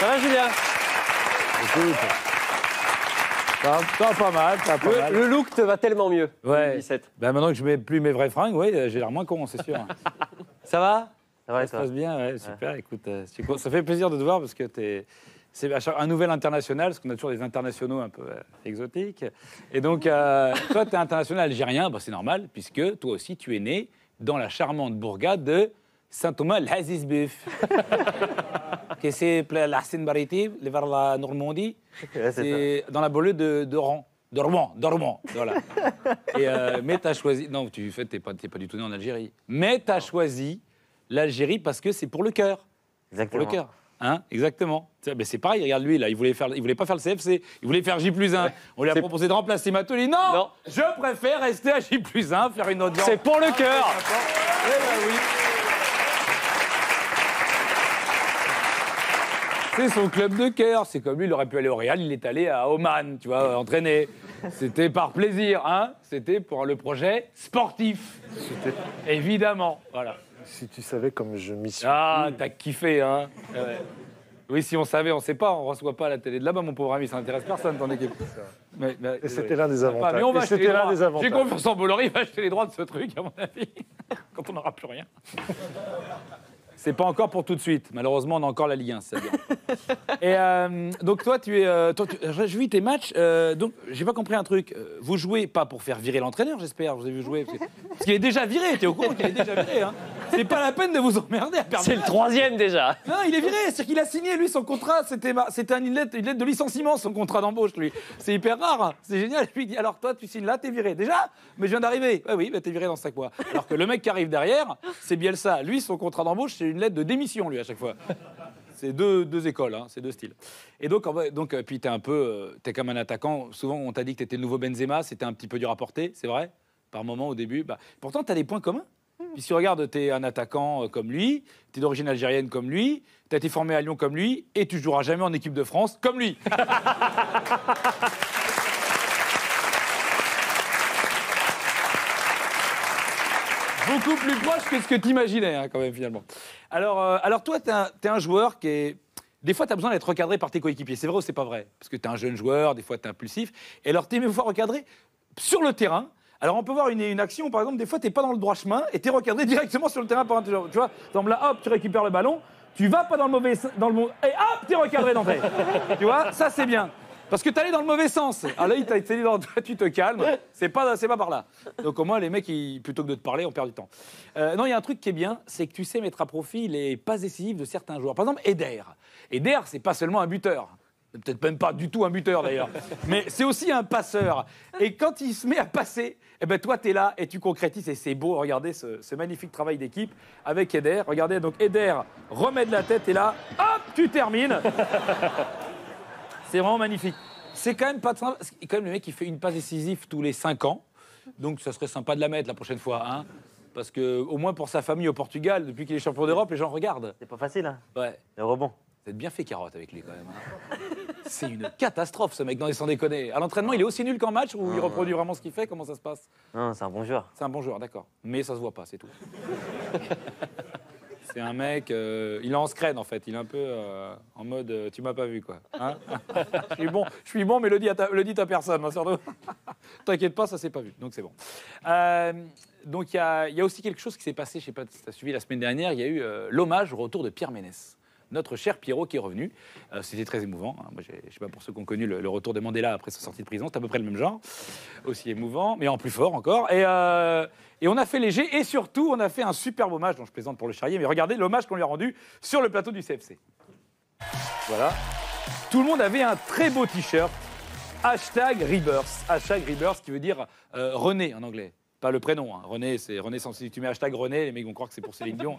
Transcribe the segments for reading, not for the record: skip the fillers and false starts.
va, Julien? Écoute. Ça va pas mal, ça va pas mal. Le look te va tellement mieux. Ouais. 2017. Ben maintenant que je mets plus mes vraies fringues, oui, j'ai l'air moins con, c'est sûr. Ça va? Ça va et Ça se toi? passe bien, ouais, super. Écoute, ça fait plaisir de te voir parce que c'est un nouvel international, parce qu'on a toujours des internationaux un peu exotiques. Et donc, toi, tu es international algérien, bah, c'est normal, puisque toi aussi, tu es né dans la charmante bourgade de Saint-Thomas-l'Aziz-Buf. Que c'est la Seine-Maritime, vers la Normandie. Ouais, c'est dans la banlieue de Rouen, voilà. Mais tu as choisi... Non, t'es pas du tout né en Algérie. Mais tu as choisi l'Algérie parce que c'est pour le cœur. Exactement. Pour le cœur. Hein, exactement. Mais c'est pareil, regarde lui, là, il voulait pas faire le CFC, il voulait faire J+1. On lui a proposé de remplacer Mato, il dit non, je préfère rester à J+1, faire une audience. C'est pour le cœur. Eh ben oui. C'est son club de cœur. C'est comme lui, il aurait pu aller au Real, il est allé à Oman, tu vois, entraîner. C'était par plaisir, hein. C'était pour le projet sportif. Évidemment, voilà. Si tu savais comme je m'y suis. Ah, t'as kiffé, hein. Ouais. Oui, si on savait, on sait pas, on reçoit pas la télé de là-bas, mon pauvre ami, ça n'intéresse personne, ton équipe. Et c'était l'un des avantages. Mais on va acheter les droits. J'ai J'ai confiance en Bolloré, il va acheter les droits de ce truc, à mon avis, quand on n'aura plus rien. C'est pas encore pour tout de suite. Malheureusement, on a encore la Ligue 1, c'est bien. Et donc, toi, je vis tes matchs. Donc, j'ai pas compris un truc. Vous jouez pas pour faire virer l'entraîneur, j'espère. Je vous ai vu jouer. Parce qu'il est déjà viré. T'es au courant qu'il est déjà viré. Hein. C'est pas la peine de vous emmerder à perdre. C'est le 3e déjà. Non, il est viré. C'est-à-dire qu'il a signé, lui, son contrat. C'était une lettre de licenciement, son contrat d'embauche, lui. C'est hyper rare. Hein. C'est génial. Lui, il dit alors, toi, tu signes là, t'es viré. Déjà? Mais je viens d'arriver. Ouais, oui, t'es viré dans 5 mois. Alors que le mec qui arrive derrière, c'est Bielsa. Lui, son contrat d'embauche, c'est une lettre de démission, lui, à chaque fois. C'est deux écoles, hein, c'est deux styles. Et donc puis t'es comme un attaquant. Souvent, on t'a dit que t'étais le nouveau Benzema. C'était un petit peu dur à porter, c'est vrai. Par moment, au début. Pourtant, t'as des points communs. Puis si tu regardes, t'es un attaquant comme lui, t'es d'origine algérienne comme lui, t'as été formé à Lyon comme lui, et tu joueras jamais en équipe de France comme lui. Beaucoup plus proche que ce que tu imaginais, hein, quand même, finalement. Alors toi, t'es un joueur qui est... Des fois, tu as besoin d'être recadré par tes coéquipiers. C'est vrai ou c'est pas vrai? Parce que tu es un jeune joueur, des fois, tu es impulsif. Et alors, tu es fois recadré sur le terrain. Alors, on peut voir une action, par exemple, des fois, tu n'es pas dans le droit chemin et tu es recadré directement sur le terrain par un joueur. Tu vois, par exemple, là, hop, tu récupères le ballon, tu vas pas dans le mauvais... et hop, tu es recadré d'entrée. Tu vois, ça, c'est bien. Parce que t'allais dans le mauvais sens. Alors là, il t'a dit, tu te calmes, c'est pas par là. Donc au moins, les mecs, plutôt que de te parler, on perd du temps. Non, il y a un truc qui est bien, c'est que tu sais mettre à profit les passes décisives de certains joueurs. Par exemple, Eder. Eder, c'est pas seulement un buteur. C'est peut-être même pas du tout un buteur, d'ailleurs. Mais c'est aussi un passeur. Et quand il se met à passer, eh ben toi, t'es là et tu concrétises. Et c'est beau, regardez ce magnifique travail d'équipe avec Eder. Regardez, donc Eder remet de la tête et là, hop, tu termines. C'est vraiment magnifique. C'est quand même pas de simple. C'est quand même le mec qui fait une passe décisive tous les 5 ans. Donc ça serait sympa de la mettre la prochaine fois. Hein, parce que au moins pour sa famille au Portugal, depuis qu'il est champion d'Europe, les gens regardent. C'est pas facile, hein. Ouais. Le rebond. Vous êtes bien fait carotte avec lui quand même. Hein. C'est une catastrophe ce mec, non, sans déconner. À l'entraînement, il est aussi nul qu'en match ou il reproduit vraiment ce qu'il fait? Comment ça se passe? Non, c'est un bon joueur. C'est un bon joueur, d'accord. Mais ça se voit pas, c'est tout. C'est un mec, il est en scred en fait, il est un peu en mode tu m'as pas vu quoi. Hein. je suis bon, mais le dis à personne, hein, surtout. T'inquiète pas, ça s'est pas vu, donc c'est bon. Donc il y a aussi quelque chose qui s'est passé, je sais pas si tu as suivi la semaine dernière, il y a eu l'hommage au retour de Pierre Ménès. Notre cher Pierrot qui est revenu. C'était très émouvant. Hein. Moi, je ne sais pas pour ceux qui ont connu le retour de Mandela après sa sortie de prison, c'est à peu près le même genre. Aussi émouvant, mais en plus fort encore. Et on a fait léger et surtout, on a fait un superbe hommage, dont je plaisante pour le charrier, mais regardez l'hommage qu'on lui a rendu sur le plateau du CFC. Voilà. Tout le monde avait un très beau t-shirt. #Rebirth. #Rebirth qui veut dire René en anglais. Pas le prénom, hein. René, c'est René sans... Si tu mets #René, les mecs vont croire que c'est pour Céline Dion.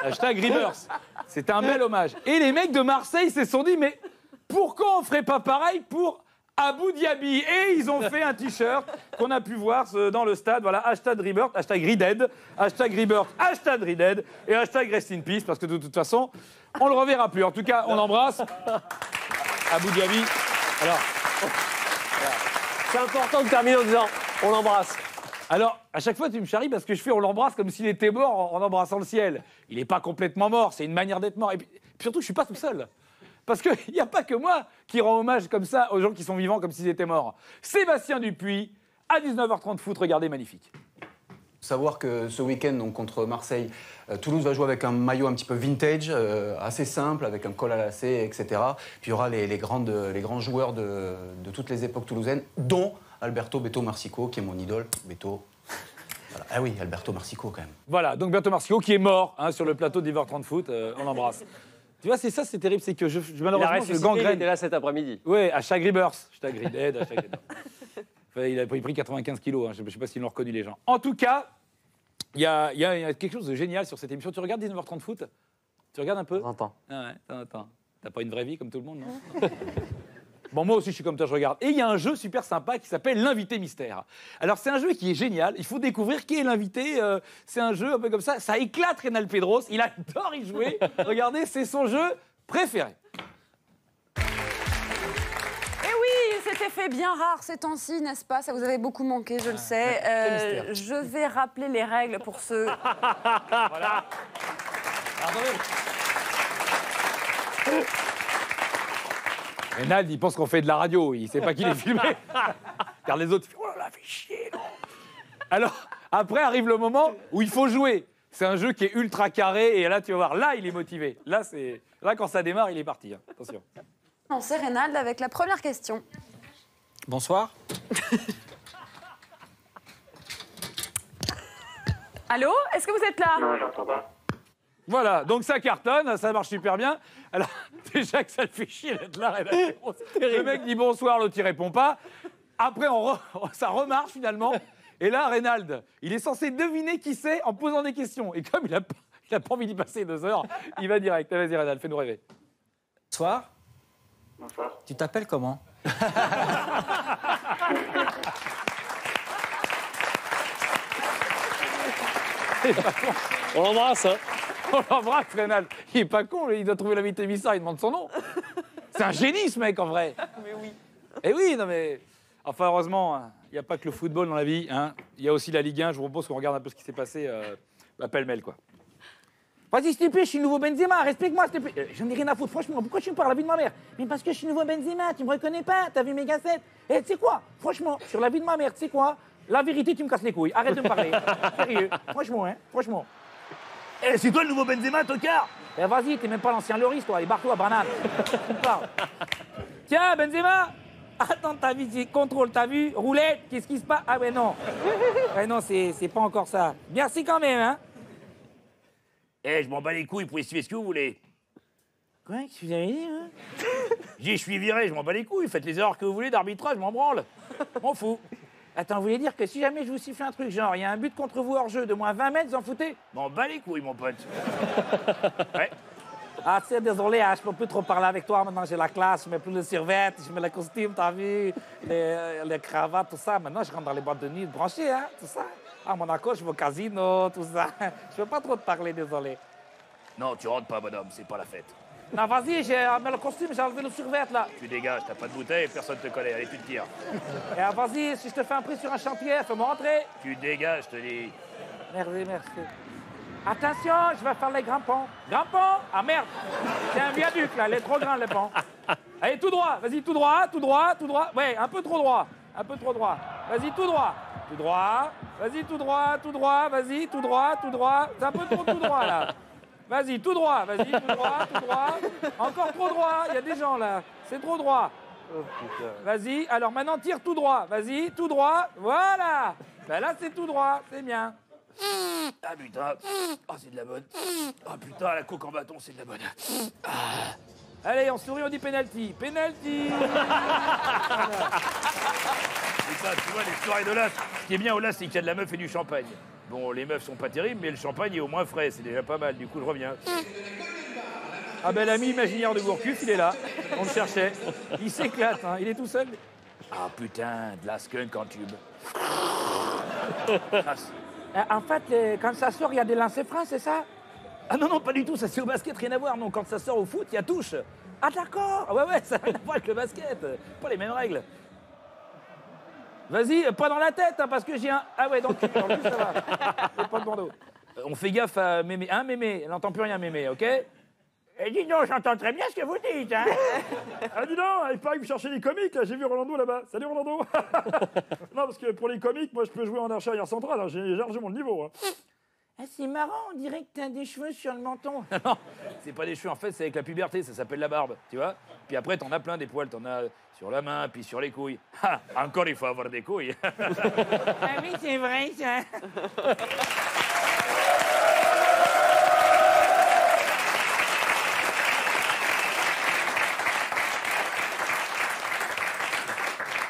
#Rebirth. C'est un bel hommage. Et les mecs de Marseille se sont dit, mais pourquoi on ferait pas pareil pour Abu Dhabi? Et ils ont fait un t-shirt qu'on a pu voir dans le stade. Voilà, #Rebirth, #Reded, #Rebirth, #Reded et #Rest in Peace, parce que de toute façon, on le reverra plus. En tout cas, on embrasse Abu Dhabi. Alors, c'est important de terminer en disant on l'embrasse. Alors, à chaque fois, tu me charries parce que je fais on l'embrasse comme s'il était mort en embrassant le ciel. Il n'est pas complètement mort, c'est une manière d'être mort. Et puis surtout, je ne suis pas tout seul. Parce qu'il n'y a pas que moi qui rend hommage comme ça aux gens qui sont vivants comme s'ils étaient morts. Sébastien Dupuis, à 19h30 foot, regardez, magnifique. Savoir que ce week-end, donc contre Marseille, Toulouse va jouer avec un maillot un petit peu vintage, assez simple, avec un col à lacets, etc. Puis il y aura les grands joueurs de toutes les époques toulousaines, dont Alberto Beto Marsico, qui est mon idole. Beto. Voilà. Ah oui, Alberto Marsico quand même. Voilà, donc Berto Marsico qui est mort sur le plateau d'Hiver30 Foot, on l'embrasse. Tu vois, c'est ça, c'est terrible, c'est que malheureusement, je gangrène. Il était là cet après-midi. Oui, à Chagri Burst. Il a pris 95 kilos, je ne sais pas s'ils l'ont reconnu les gens. En tout cas, il y a quelque chose de génial sur cette émission. Tu regardes 19h30 Foot? Tu regardes un peu? J'entends. Ah ouais, attends. T'as pas une vraie vie comme tout le monde, non? Bon, moi aussi, je suis comme toi, je regarde. Et il y a un jeu super sympa qui s'appelle l'invité mystère. Alors, c'est un jeu qui est génial. Il faut découvrir qui est l'invité. C'est un jeu un peu comme ça. Ça éclate Rénal Pedros. Il adore y jouer. Regardez, c'est son jeu préféré. Cet effet bien rare ces temps-ci, n'est-ce pas? Ça vous avait beaucoup manqué, je le sais. Je vais rappeler les règles pour ceux... Voilà. Rénal, il pense qu'on fait de la radio. Il ne sait pas qu'il est filmé. Car les autres, oh là là, fait chier, non? Alors, après arrive le moment où il faut jouer. C'est un jeu qui est ultra carré. Et là, tu vas voir, là, il est motivé. Là, quand ça démarre, il est parti. Hein. Attention. On sait, Rénal, avec la première question. Bonsoir. Allô? Est-ce que vous êtes là? Non, j'entends pas. Voilà, donc ça cartonne, ça marche super bien. Alors, déjà que ça le fait chier d'être là. Le mec dit bonsoir, l'autre il répond pas. Après, ça remarche finalement. Et là, Reynald, il est censé deviner qui c'est en posant des questions. Et comme il a pas envie d'y passer 2 heures, il va direct. Vas-y, Reynald, fais-nous rêver. Bonsoir. Bonsoir. Tu t'appelles comment? On l'embrasse, hein. On l'embrasse, Reynald. Il est pas con, il doit trouver l'invité mystère, il demande son nom. C'est un génie, ce mec, en vrai. Mais oui. Eh oui, non mais... Enfin, heureusement, il n'y a pas que le football dans la vie. Hein. Il y a aussi la Ligue 1. Je vous propose qu'on regarde un peu ce qui s'est passé pêle-mêle, quoi. Vas-y, s'il te plaît, je suis le nouveau Benzema. Respecte-moi, s'il te plaît. J'en ai rien à foutre, franchement. Pourquoi tu me parles à la vie de ma mère? Mais parce que je suis le nouveau Benzema. Tu me reconnais pas? T'as vu mes cassettes? Et tu sais quoi? Franchement, sur la vie de ma mère, tu sais quoi? La vérité, tu me casses les couilles. Arrête de me parler. Sérieux. Franchement, hein. Franchement. Eh, c'est toi le nouveau Benzema, tocard? Eh, vas-y, t'es même pas l'ancien Loris, toi. Allez, barre-toi, banane. Tu me parles. Tiens, Benzema. Attends, t'as vu, contrôle, t'as vu? Roulette, qu'est-ce qui se passe? Ah ouais, non. Ouais, non, c'est pas encore ça. Merci quand même, hein. Eh, je m'en bats les couilles, vous pouvez suivre ce que vous voulez. Quoi? Qu'est-ce que vous avez dit, hein? Je dis, je suis viré, je m'en bats les couilles. Faites les erreurs que vous voulez d'arbitrage, je m'en branle. M'en fous. Attends, vous voulez dire que si jamais je vous siffle un truc, genre, il y a un but contre vous hors jeu de moins 20 mètres, vous en foutez? M'en bats les couilles, mon pote. Ouais. Ah, c'est désolé, hein, je peux plus trop parler avec toi. Maintenant, j'ai la classe, je mets plus le survêt, je mets le costume, t'as vu, les cravates, tout ça. Maintenant, je rentre dans les boîtes de nuit branchées, hein, tout ça. À Monaco, je vais au casino, tout ça. Je veux pas trop te parler, désolé. Non, tu rentres pas, madame, c'est pas la fête. Non, vas-y, j'ai mis le costume, j'ai enlevé le survêt, là. Tu dégages, t'as pas de bouteille, personne te connaît. Allez, tu te tires. Et vas-y, si je te fais un prix sur un chantier, fais-moi rentrer. Tu dégages, je te dis. Merci, merci. Attention, je vais faire les grands ponts. Grands ponts? Ah merde! C'est un viaduc là, il est trop grand le pont. Allez, tout droit, vas-y, tout droit, tout droit, tout droit. Ouais, un peu trop droit, un peu trop droit. Vas-y, tout droit, tout droit. Vas-y, tout droit, tout droit, vas-y, tout droit, tout droit. C'est un peu trop tout droit là. Vas-y, tout droit, vas-y, tout droit, tout droit. Encore trop droit, il y a des gens là. C'est trop droit. Oh, vas-y, alors maintenant tire tout droit. Vas-y, tout droit, voilà. Ben là, c'est tout droit, c'est bien. Ah putain, oh c'est de la bonne. Oh putain, la coque en bâton, c'est de la bonne. Ah. Allez, on sourit, on dit penalty. Penalty. Putain, tu vois, les soirées de l'As, ce qui est bien au LAS, c'est qu'il y a de la meuf et du champagne. Bon, les meufs sont pas terribles, mais le champagne est au moins frais, c'est déjà pas mal, du coup je reviens. Ah ben l'ami imaginaire de Gourcuff, il est là, on le cherchait. Il s'éclate, hein, il est tout seul. Ah putain, de la skunk en tube. En fait, quand ça sort, il y a des lancers francs, c'est ça? Ah non, non, pas du tout, ça c'est au basket, rien à voir. Non, quand ça sort au foot, il y a touche. Ah d'accord, ouais, ça n'a rien à voir avec le basket. Pas les mêmes règles. Vas-y, pas dans la tête, hein, parce que j'ai un... Ah ouais, donc, en plus, ça va. Et pas de bandeau. On fait gaffe à Mémé. Hein, Mémé? Elle n'entend plus rien, Mémé, OK? Eh, dis donc, j'entends très bien ce que vous dites, hein. Ah, dis donc, il paraît que vous cherchez des comiques, là. J'ai vu Rolando là-bas. Salut, Rolando. Non, parce que pour les comiques, moi, je peux jouer en archer arrière central, hein. J'ai largement le niveau, hein. Ah, c'est marrant, on dirait que t'as des cheveux sur le menton. Non, c'est pas des cheveux, en fait, c'est avec la puberté, ça s'appelle la barbe, tu vois? Puis après, t'en as plein des poils, t'en as sur la main, puis sur les couilles. Ah, encore, il faut avoir des couilles. Ah oui, c'est vrai, ça.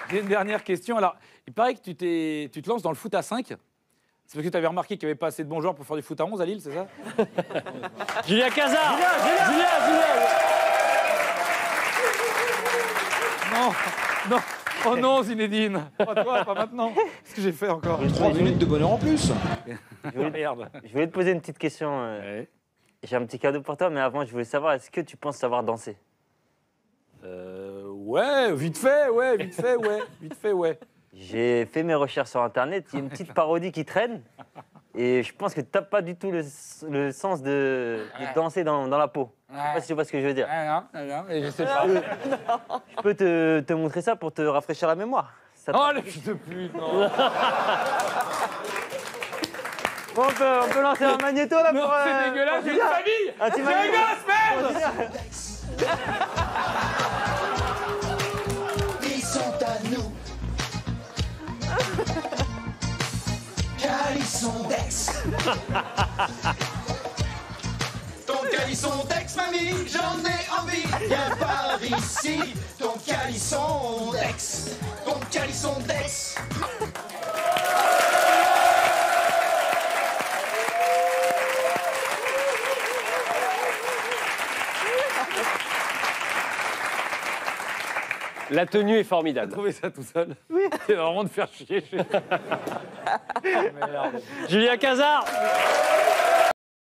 J'ai une dernière question. Alors, il paraît que tu te lances dans le foot à 5. C'est parce que tu avais remarqué qu'il n'y avait pas assez de bons joueurs pour faire du foot à 11 à Lille, c'est ça? Julien Cazard. Julien. Non, non. Oh non, Zinedine. Pas toi, pas maintenant. Qu'est-ce que j'ai fait encore? 3 minutes de bonheur en plus. Merde. Je voulais te poser une petite question. Ouais. J'ai un petit cadeau pour toi, mais avant, je voulais savoir, est-ce que tu penses savoir danser? Ouais, vite fait, ouais. J'ai fait mes recherches sur Internet, il y a une petite parodie qui traîne, et je pense que tu n'as pas du tout le sens de danser dans la peau. Je sais pas si tu vois ce que je veux dire. Non, je sais pas. Je peux te montrer ça pour te rafraîchir la mémoire. Oh, le fils de pute, non. Bon, on peut lancer un magnéto là Non, pour... c'est dégueulasse, j'ai une famille. Un petit C'est un magnéto. gosse, merde. Ils sont à nous. Calisson d'ex. Ton calisson d'ex, mamie, j'en ai envie. Viens par ici. Ton calisson d'ex. Ton calisson d'ex. La tenue est T'as formidable. trouvé ça tout seul? Oui. C'est vraiment de faire chier. Oh, merde. Julien Cazard.